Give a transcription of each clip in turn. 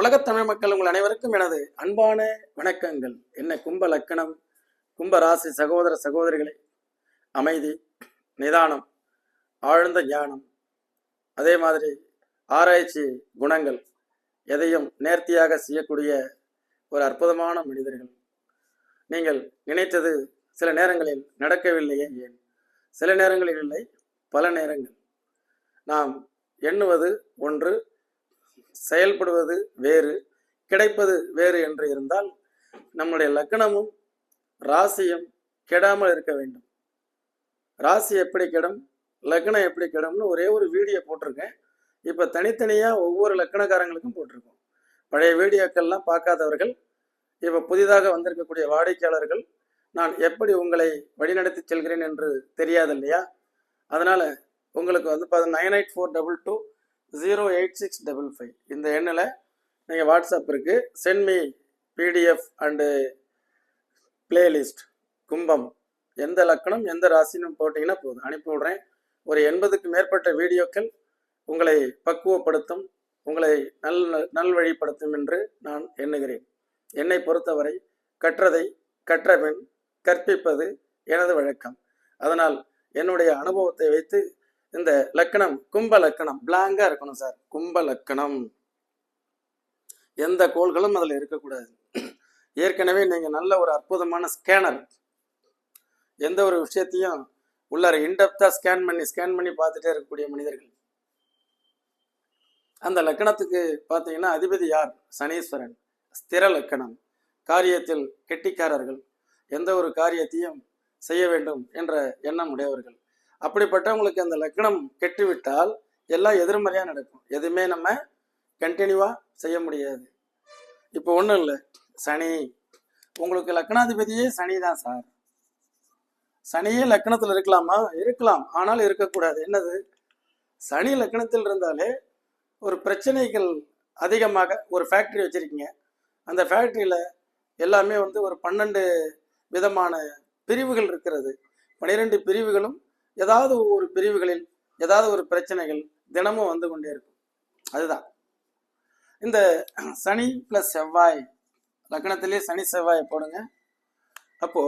உலகத் தமிழ் மக்கள் உங்கள் அனைவருக்கும் எனது அன்பான வணக்கங்கள். என்ன கும்ப லக்கணம், கும்ப ராசி சகோதர சகோதரிகளை, அமைதி, நிதானம், ஆழ்ந்த ஞானம், அதே மாதிரி ஆராய்ச்சி குணங்கள், எதையும் நேர்த்தியாக செய்யக்கூடிய ஒரு அற்புதமான மனிதர்கள். நீங்கள் நினைத்தது சில நேரங்களில் நடக்கவில்லையே ஏன்? சில நேரங்களில் இல்லை, பல நேரங்கள். நாம் எண்ணுவது ஒன்று, செயல்படுவது வேறு, கிடைப்பது வேறு என்று இருந்தால் நம்முடைய லக்னமும் ராசியும் கெடாமல் இருக்க வேண்டும். ராசி எப்படி கெடும், லக்னம் எப்படி கெடும்னு ஒரே ஒரு வீடியோ போட்டிருக்கேன். இப்போ தனித்தனியாக ஒவ்வொரு லக்கணக்காரங்களுக்கும் போட்டிருக்கோம். பழைய வீடியோக்கள்லாம் பார்க்காதவர்கள், இப்போ புதிதாக வந்திருக்கக்கூடிய வாடிக்கையாளர்கள், நான் எப்படி உங்களை வழிநடத்தி செல்கிறேன் என்று தெரியாது இல்லையா? அதனால் உங்களுக்கு வந்து 9842220865 இந்த எண்ணில் நீங்கள் வாட்ஸ்அப் இருக்குது, send me PDF and playlist கும்பம் எந்த லக்கணம் எந்த ராசின்னு போட்டிங்கன்னா போதும், அனுப்பி விட்றேன். ஒரு 80க்கு மேற்பட்ட வீடியோக்கள் உங்களை பக்குவப்படுத்தும், உங்களை நல்வழிப்படுத்தும் என்று நான் எண்ணுகிறேன். என்னை பொறுத்தவரை கற்றதை கற்றபின் கற்பிப்பது எனது வழக்கம். அதனால் என்னுடைய அனுபவத்தை வைத்து இந்த லக்கணம் கும்ப லக்கணம் பிளாங்கா இருக்கணும் சார். கும்ப லக்கணம் எந்த கோள்களும் அதில் இருக்கக்கூடாது. ஏற்கனவே நீங்கள் நல்ல ஒரு அற்புதமான ஸ்கேனர், எந்த ஒரு விஷயத்தையும் உள்ளார இன்டெப்தா ஸ்கேன் பண்ணி பார்த்துட்டே இருக்கக்கூடிய மனிதர்கள். அந்த லக்கணத்துக்கு பார்த்தீங்கன்னா அதிபதி யார்? சனீஸ்வரன். ஸ்திர லக்கணம், காரியத்தில் கெட்டிக்காரர்கள், எந்த ஒரு காரியத்தையும் செய்ய வேண்டும் என்ற எண்ணம் உடையவர்கள். அப்படிப்பட்டவங்களுக்கு அந்த லக்னம் கெட்டுவிட்டால் எல்லாம் எதிர்மறையாக நடக்கும். எதுவுமே நம்ம கண்டினியூவாக செய்ய முடியாது. இப்போ ஒன்றும் இல்லை, சனி உங்களுக்கு லக்னாதிபதியே சனி தான் சார். சனியே லக்னத்தில் இருக்கலாமா? இருக்கலாம், ஆனால் இருக்கக்கூடாது. என்னது? சனி லக்னத்தில் இருந்தாலே ஒரு பிரச்சனைகள் அதிகமாக. ஒரு ஃபேக்ட்ரி வச்சுருக்கீங்க, அந்த ஃபேக்ட்ரியில் எல்லாமே வந்து ஒரு 12 விதமான பிரிவுகள் இருக்கிறது. 12 பிரிவுகளும் ஏதாவது ஒரு பிரிவுகளில் ஏதாவது ஒரு பிரச்சனைகள் தினமும் வந்து கொண்டே இருக்கும். அதுதான் இந்த சனி பிளஸ் செவ்வாய். லக்னத்திலே சனி செவ்வாயை போடுங்க. அப்போ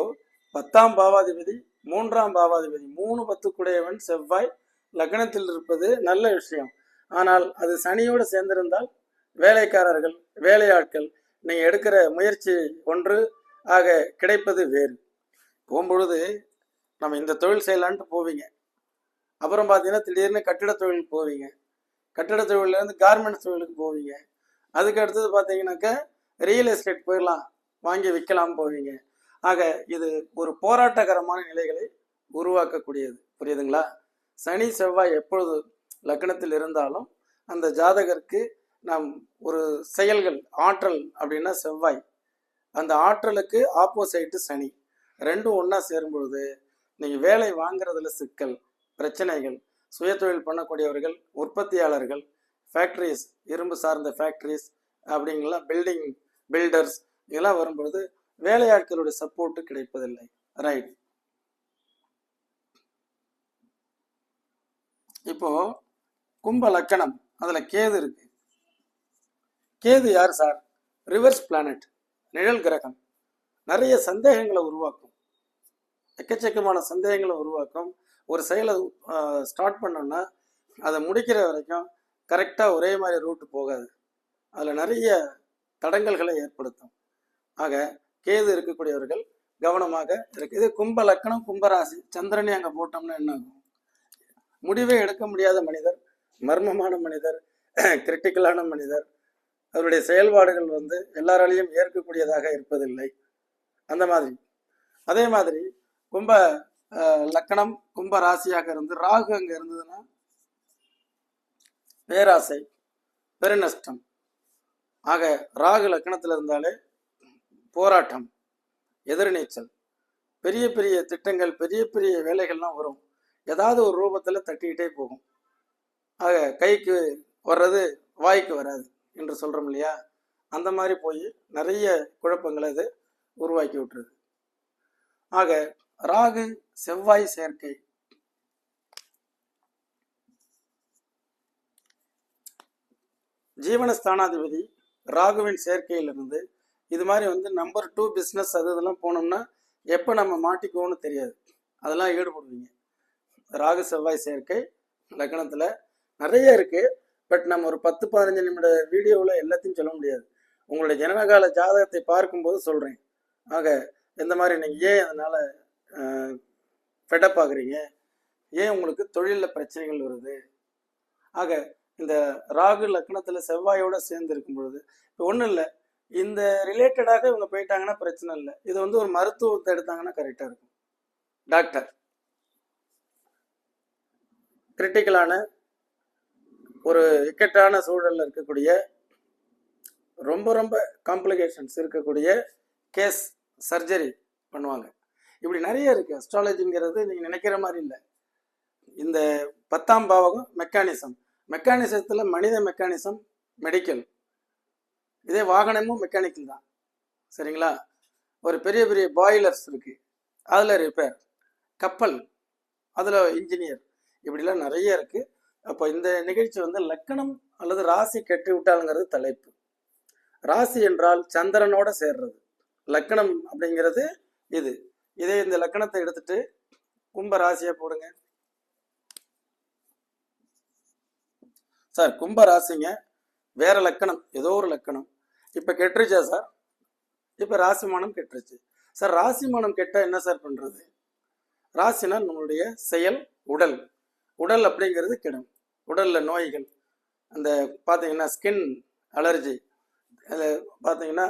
10ஆம் பாவாதிபதி 3ஆம் பாவாதிபதி 3 10 செவ்வாய் லக்னத்தில் இருப்பது நல்ல விஷயம். ஆனால் அது சனியோடு சேர்ந்திருந்தால் வேலைக்காரர்கள், வேலையாட்கள், நீங்கள் எடுக்கிற முயற்சி ஒன்று, ஆக கிடைப்பது வேறு. போகும்பொழுது நம்ம இந்த தொழில் செய்யலான்ட்டு போவீங்க, அப்புறம் பார்த்தீங்கன்னா திடீர்னு கட்டிட தொழில் போவீங்க, கட்டிட தொழிலேருந்து கார்மெண்ட்ஸ் தொழிலுக்கு போவீங்க, அதுக்கு அடுத்தது பார்த்தீங்கன்னாக்கா ரியல் எஸ்டேட் போயிடலாம், வாங்கி விற்கலாம் போவீங்க. ஆக இது ஒரு போராட்டகரமான நிலைகளை உருவாக்கக்கூடியது. புரியுதுங்களா? சனி செவ்வாய் எப்பொழுது லக்னத்தில் இருந்தாலும் அந்த ஜாதகருக்கு நாம் ஒரு செயல்கள் ஆற்றல் அப்படின்னா செவ்வாய், அந்த ஆற்றலுக்கு ஆப்போசைட்டு சனி, ரெண்டும் ஒன்றா சேரும் பொழுது நீங்கள் வேலை வாங்குறதுல சிக்கல், பிரச்சனைகள், சுயதொழில் பண்ணக்கூடியவர்கள், உற்பத்தியாளர்கள், ஃபேக்ட்ரிஸ், இரும்பு சார்ந்த ஃபேக்ட்ரிஸ் அப்படிங்கலாம், பில்டர்ஸ், இதெல்லாம் வரும்பொழுது வேலையாட்களுடைய சப்போர்ட்டு கிடைப்பதில்லை. ரைட். இப்போ கும்ப லக்கணம், அதில் கேது இருக்கு. கேது யார் சார்? ரிவர்ஸ் பிளானட், நிழல் கிரகம். நிறைய சந்தேகங்களை உருவாக்கும், எக்கச்சக்கமான சந்தேகங்களை உருவாக்கும். ஒரு செயலை ஸ்டார்ட் பண்ணோம்னா அதை முடிக்கிற வரைக்கும் கரெக்டாக ஒரே மாதிரி ரூட்டு போகாது, அதில் நிறைய தடங்கல்களை ஏற்படுத்தும். ஆக கேது இருக்கக்கூடியவர்கள் கவனமாக இருக்கு. இது கும்ப லக்கணம், கும்பராசி. சந்திரனே அங்கே போட்டோம்னா என்ன ஆகும்? முடிவே எடுக்க முடியாத மனிதர், மர்மமான மனிதர், கிரிட்டிக்கலான மனிதர். அவருடைய செயல்பாடுகள் வந்து எல்லாராலையும் ஏற்கக்கூடியதாக இருப்பதில்லை. அந்த மாதிரி. அதே மாதிரி கும்ப லக்கணம் கும்ப ராசியாக இருந்து ராகு அங்கே இருந்ததுன்னா பேராசை, பெருநஷ்டம். ஆக ராகு லக்கணத்தில் இருந்தாலே போராட்டம், எதிர்நீச்சல், பெரிய பெரிய திட்டங்கள், பெரிய பெரிய வேலைகள்லாம் வரும். ஏதாவது ஒரு ரூபத்தில் தட்டிக்கிட்டே போகும். ஆக கைக்கு வர்றது வாய்க்கு வராது என்று சொல்கிறோம் இல்லையா? அந்த மாதிரி போய் நிறைய குழப்பங்களை இது உருவாக்கி விட்டுருது. ஆக ராகு செவ்வாய் சேர்க்கை, ஜீவனஸ்தானாதிபதி ராகுவின் சேர்க்கையிலிருந்து இது மாதிரி வந்து நம்பர் 2 பிஸ்னஸ் அது இதெல்லாம் போனோம்னா எப்போ நம்ம மாட்டிக்குவோம்னு தெரியாது. அதெல்லாம் ஈடுபடுவீங்க. ராகு செவ்வாய் சேர்க்கை லக்னத்தில் நிறைய இருக்கு. பட் நம்ம ஒரு 10-15 நிமிட வீடியோவில் எல்லாத்தையும் சொல்ல முடியாது. உங்களுடைய ஜனனகால ஜாதகத்தை பார்க்கும்போது சொல்கிறேன். ஆக இந்த மாதிரி நீங்கள் ஏன் அதனால் ஃபெட்டப் ஆகுறீங்க, ஏன் உங்களுக்கு தொழிலில் பிரச்சனைகள் வருது. ஆக இந்த ராகு லக்னத்தில் செவ்வாயோட சேர்ந்து இருக்கும் பொழுது இப்போ ஒன்றும் இல்லை, இந்த ரிலேட்டடாக இவங்க போயிட்டாங்கன்னா பிரச்சனை இல்லை. இது வந்து ஒரு மருத்துவத்தை எடுத்தாங்கன்னா கரெக்டாக இருக்கும். டாக்டர் கிரிட்டிக்கலான ஒரு இக்கட்டான சூழலில் இருக்கக்கூடிய ரொம்ப ரொம்ப காம்ப்ளிகேஷன்ஸ் இருக்கக்கூடிய கேஸ் சர்ஜரி பண்ணுவாங்க. இப்படி நிறைய இருக்கு. அஸ்ட்ராலஜிங்கிறது நீங்கள் நினைக்கிற மாதிரி இல்லை. இந்த 10ஆம் பாவகம் மெக்கானிசத்தில் மனித மெக்கானிசம் மெடிக்கல், இதே வாகனமும் மெக்கானிக்கல் தான். சரிங்களா? ஒரு பெரிய பெரிய பாய்லர்ஸ் இருக்கு, அதில் ரிப்பேர், கப்பல் அதில் இன்ஜினியர், இப்படிலாம் நிறைய இருக்கு. அப்போ இந்த நிகழ்ச்சி வந்து லக்கணம் அல்லது ராசி கெட்டு விட்டாலுங்கிறது தலைப்பு. ராசி என்றால் சந்திரனோட சேர்றது, லக்கணம் அப்படிங்கிறது இது. இதே இந்த லக்கணத்தை எடுத்துட்டு கும்ப ராசியை போடுங்க சார். கும்ப ராசிங்க வேற லக்கணம், ஏதோ ஒரு லக்கணம் இப்போ கெட்டுருச்சா சார்? இப்போ ராசிமானம் கெட்டுருச்சு சார். ராசிமானம் கெட்டால் என்ன சார் பண்ணுறது? ராசினா நம்மளுடைய செயல், உடல் அப்படிங்கிறது கெடும். உடலில் நோய்கள், அந்த பார்த்தீங்கன்னா ஸ்கின் அலர்ஜி, அதில் பார்த்தீங்கன்னா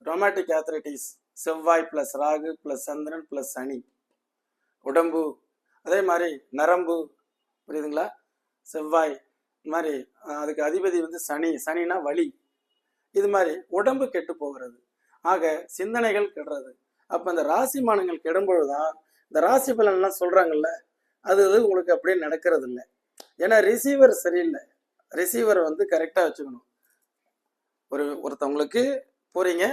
ரொமாட்டிக் ஆத்ரைட்டிஸ், செவ்வாய் ப்ளஸ் ராகு ப்ளஸ் சந்திரன் ப்ளஸ் சனி, உடம்பு. அதே மாதிரி நரம்பு, புரியுதுங்களா? செவ்வாய் மாதிரி அதுக்கு அதிபதி வந்து சனினா வலி. இது மாதிரி உடம்பு கெட்டு போகிறது. ஆக சிந்தனைகள் கெடுறது. அப்போ இந்த ராசிமானங்கள் கெடும்பொழுதுதான் இந்த ராசி பலன்லாம் சொல்கிறாங்கல்ல, அது உங்களுக்கு அப்படியே நடக்கிறது இல்லை. ஏன்னா ரிசீவர் சரியில்லை. ரிசீவர் வந்து கரெக்டாக வச்சுக்கணும். ஒருத்தவங்களுக்கு போகிறீங்க,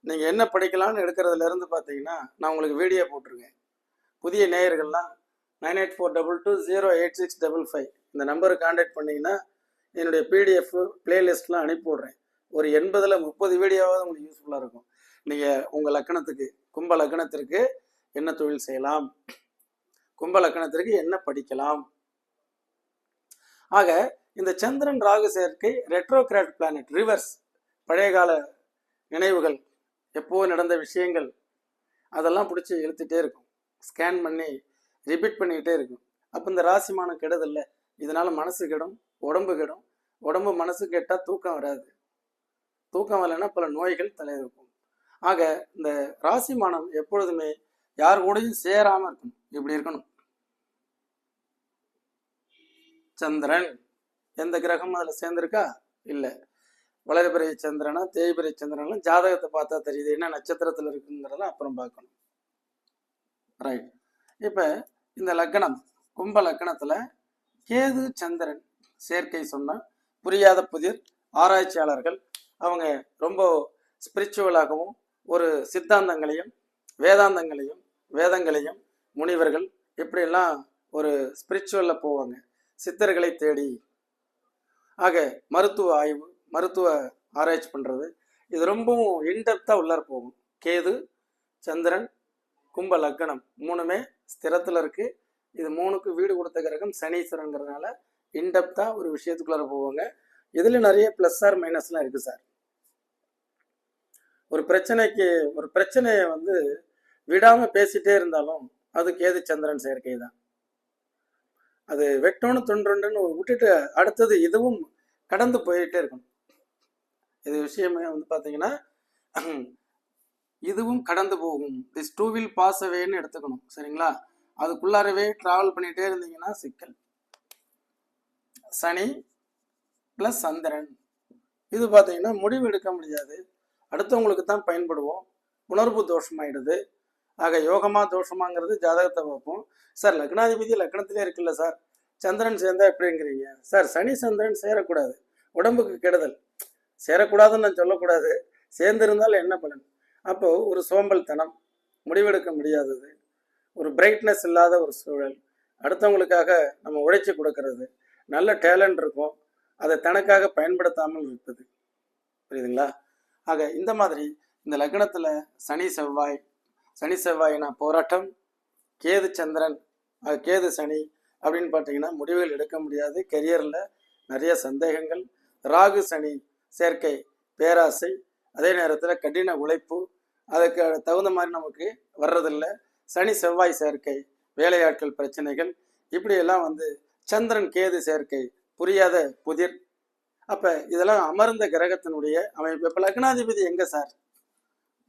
நீங்கள் என்ன படிக்கலாம்னு எடுக்கிறதுலேருந்து பார்த்தீங்கன்னா நான் உங்களுக்கு வீடியோ போட்டிருக்கேன். புதிய நேயர்கள்லாம் 9842208655 இந்த நம்பருக்கு கான்டாக்ட் பண்ணிங்கன்னா என்னுடைய பிடிஎஃப் பிளேலிஸ்ட்லாம் அனுப்பி விட்றேன். ஒரு 80-30 வீடியோவாவது உங்களுக்கு யூஸ்ஃபுல்லாக இருக்கும். நீங்கள் உங்கள் லக்கணத்துக்கு, கும்ப லக்கணத்திற்கு என்ன தொழில் செய்யலாம், கும்ப லக்கணத்திற்கு என்ன படிக்கலாம். ஆக இந்த சந்திரன் ராகு சேர்க்கை ரெட்ரோகிராட் பிளானட், ரிவர்ஸ், பழைய கால நினைவுகள், எப்போ நடந்த விஷயங்கள், அதெல்லாம் பிடிச்சி இழுத்துட்டே இருக்கும். ஸ்கேன் பண்ணி ரிப்பீட் பண்ணிக்கிட்டே இருக்கும். அப்போ இந்த ராசிமானம் கெடுதில்ல. இதனால மனசு கெடும், உடம்பு கெடும். உடம்பு மனசு கெட்டால் தூக்கம் வராது. தூக்கம் வரலைன்னா பல நோய்கள் தலையிருக்கும். ஆக இந்த ராசிமானம் எப்பொழுதுமே யார் கூடயும் சேராமல் இருக்கணும். இப்படி இருக்கணும். சந்திரன் எந்த கிரகம் அதில் சேர்ந்திருக்கா? இல்லை. வளர்பிறை சந்திரனா தேய்பிறை சந்திரனா ஜாதகத்தை பார்த்தா தெரியுது. என்ன நட்சத்திரத்தில் இருக்குங்கிறத அப்புறம் பார்க்கணும். ரைட். இப்போ இந்த லக்கணம், கும்ப லக்கணத்தில் கேது சந்திரன் சேர்க்கை சொன்னால் புரியாத புதிர் ஆராய்ச்சியாளர்கள், அவங்க ரொம்ப ஸ்பிரிச்சுவலாகவும் ஒரு சித்தாந்தங்களையும் வேதங்களையும் முனிவர்கள் இப்படியெல்லாம் ஒரு ஸ்பிரிச்சுவலில் போவாங்க, சித்தர்களை தேடி. ஆக மருத்துவ ஆய்வு, மருத்துவ ஆராய்ச்சி பண்ணுறது, இது ரொம்பவும் இன்டெப்த்தாக உள்ளார போகும். கேது சந்திரன் கும்ப லக்கணம் மூணுமே ஸ்திரத்தில் இருக்குது. இது மூணுக்கு வீடு கொடுத்த கிரகம் சனீஸ்வரங்கிறதுனால இன்டெப்த்தாக ஒரு விஷயத்துக்குள்ளார போவாங்க. இதில் நிறைய ப்ளஸ் ஆர் மைனஸ்லாம் இருக்குது சார். ஒரு பிரச்சனையை வந்து விடாமல் பேசிகிட்டே இருந்தாலும் அது கேது சந்திரன் சேர்க்கை தான். அது வெட்டோன்னு தொன்றுன்னு விட்டுட்டு அடுத்தது இதுவும் கடந்து போயிட்டே இருக்கணும். இது விஷயமே வந்து பார்த்தீங்கன்னா இதுவும் கடந்து போகும். திஸ் டூ வில் பாஸ் அவேன்னு எடுத்துக்கணும். சரிங்களா? அதுக்குள்ளாரவே ட்ராவல் பண்ணிகிட்டே இருந்தீங்கன்னா சிக்கல். சனி ப்ளஸ் சந்திரன் இது பார்த்தீங்கன்னா முடிவு எடுக்க முடியாது, அடுத்தவங்களுக்கு தான் பயன்படுவோம். உணர்வு தோஷமாயிடுது. ஆக யோகமா தோஷமாங்கிறது ஜாதகத்தை பார்ப்போம். சார் லக்னாதிபதி லக்னத்திலே இருக்குல்ல சார், சந்திரன் சேர்ந்தா எப்படிங்கிறீங்க சார்? சனி சந்திரன் சேரக்கூடாது, உடம்புக்கு கெடுதல். சேரக்கூடாதுன்னு நான் சொல்லக்கூடாது, சேர்ந்திருந்தால் என்ன பலன்? அப்போ ஒரு சோம்பல்தனம், முடிவெடுக்க முடியாதது, ஒரு பிரைட்னஸ் இல்லாத ஒரு சூழல், அடுத்தவங்களுக்காக நம்ம உழைச்சி கொடுக்கறது, நல்ல டேலண்ட் இருக்கும், அதை தனக்காக பயன்படுத்தாமல் இருப்பது. புரியுதுங்களா? ஆக இந்த மாதிரி இந்த லக்னத்துல சனி செவ்வாய்னா போராட்டம், கேது சந்திரன், கேது சனி அப்படின்னு பார்த்தீங்கன்னா முடிவுகள் எடுக்க முடியாது, கெரியர்ல நிறைய சந்தேகங்கள், ராகு சனி சேர்க்கை பேராசை, அதே நேரத்தில் கடின உழைப்பு, அதுக்கு தகுந்த மாதிரி நமக்கு வர்றதில்லை, சனி செவ்வாய் சேர்க்கை வேலையாட்கள் பிரச்சனைகள், இப்படியெல்லாம் சந்திரன் கேது சேர்க்கை புரியாத புதிர். அப்ப இதெல்லாம் அமர்ந்த கிரகத்தினுடைய அமைப்பு. இப்ப லக்னாதிபதி எங்க சார்?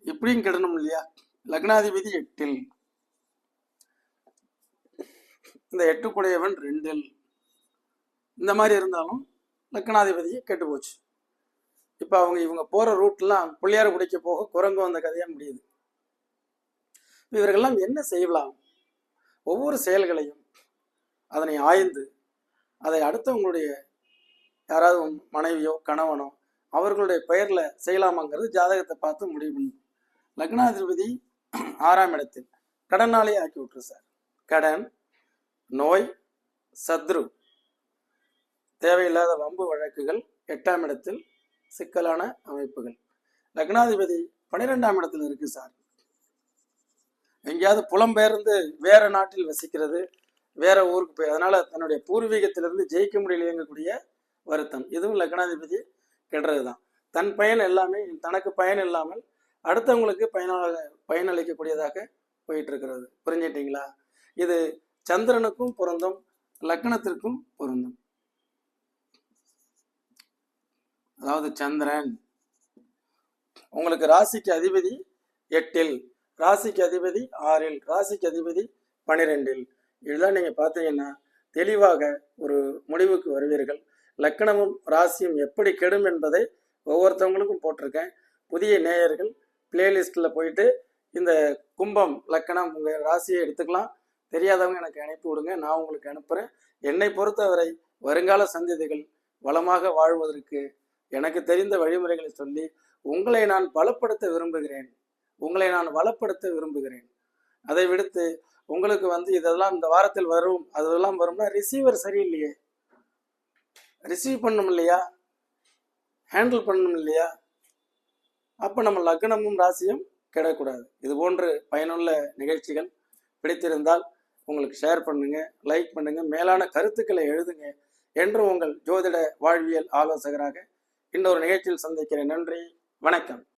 இப்படியும் கிடணும் இல்லையா? லக்னாதிபதி 8ல், இந்த 8 2ல், இந்த மாதிரி இருந்தாலும் லக்னாதிபதி கெட்டு போச்சு. இப்ப இவங்க போற ரூட்லாம் புள்ளியார குடிக்க போக குரங்கு வந்த கதையா முடியுது. இவர்கள்லாம் என்ன செய்யலாம்? ஒவ்வொரு செயல்களையும் அதனை ஆய்ந்து அதை அடுத்தவங்களுடைய யாராவது மனைவியோ கணவனோ அவர்களுடைய பெயர்ல செய்யலாமாங்கிறது ஜாதகத்தை பார்த்து முடிவு பண்ணும். லக்னாதிபதி 6ஆம் இடத்தில் கடனாலே ஆக்கி விட்டுரு சார். கடன், நோய், சத்ரு, தேவையில்லாத வம்பு வழக்குகள் 8ஆம் இடத்தில் சிக்கலான அமைப்புகள். லக்னாதிபதி 12ஆம் இடத்துல இருக்கு சார். எங்கேயாவது புலம்பெயர்ந்து வேற நாட்டில் வசிக்கிறது, வேற ஊருக்கு போய் அதனால தன்னுடைய பூர்வீகத்திலிருந்து ஜெயிக்க முடியல இயங்கக்கூடிய வருத்தம், இதுவும் லக்னாதிபதி கெடுறதுதான். தன் பயன் எல்லாமே தனக்கு பயன் இல்லாமல் அடுத்தவங்களுக்கு பயனளிக்கக்கூடியதாக போயிட்டு இருக்கிறது. புரிஞ்சிட்டீங்களா? இது சந்திரனுக்கும் பொருந்தும், லக்னத்திற்கும் பொருந்தும். அதாவது சந்திரன் உங்களுக்கு ராசிக்கு அதிபதி 8ல், ராசிக்கு அதிபதி 6ல், ராசிக்கு அதிபதி 12ல். இதெல்லாம் நீங்க பார்த்தீங்கன்னா தெளிவாக ஒரு முடிவுக்கு வருவீர்கள். லக்கணமும் ராசியும் எப்படி கெடும் என்பதை ஒவ்வொருத்தவங்களுக்கும் போட்டிருக்கேன். புதிய நேயர்கள் பிளேலிஸ்ட்ல போயிட்டு இந்த கும்பம் லக்கணம் உங்க ராசியை எடுத்துக்கலாம். தெரியாதவங்க எனக்கு அனுப்பி விடுங்க, நான் உங்களுக்கு அனுப்புறேன். என்னை பொறுத்தவரை வருங்கால சந்ததிகள் வளமாக வாழ்வதற்கு எனக்கு தெரிந்த வழிமுறைகளை சொல்லி உங்களை நான் பலப்படுத்த விரும்புகிறேன், உங்களை நான் வளப்படுத்த விரும்புகிறேன். அதை விடுத்து உங்களுக்கு இதெல்லாம் இந்த வாரத்தில் வரும் அதெல்லாம் வரும்னா ரிசீவர் சரியில்லையே, ரிசீவ் பண்ணணும் இல்லையா, ஹேண்டில் பண்ணணும் இல்லையா? அப்போ நம்ம லக்னமும் ராசியும் கெடக்கூடாது. இது போன்று பயனுள்ள நிகழ்ச்சிகள் பிடித்திருந்தால் உங்களுக்கு ஷேர் பண்ணுங்க, லைக் பண்ணுங்க, மேலான கருத்துக்களை எழுதுங்க. என்றும் உங்கள் ஜோதிட வாழ்வியல் ஆலோசகராக இன்னொரு நிகழ்ச்சியில் சந்திக்கிறேன். நன்றி, வணக்கம்.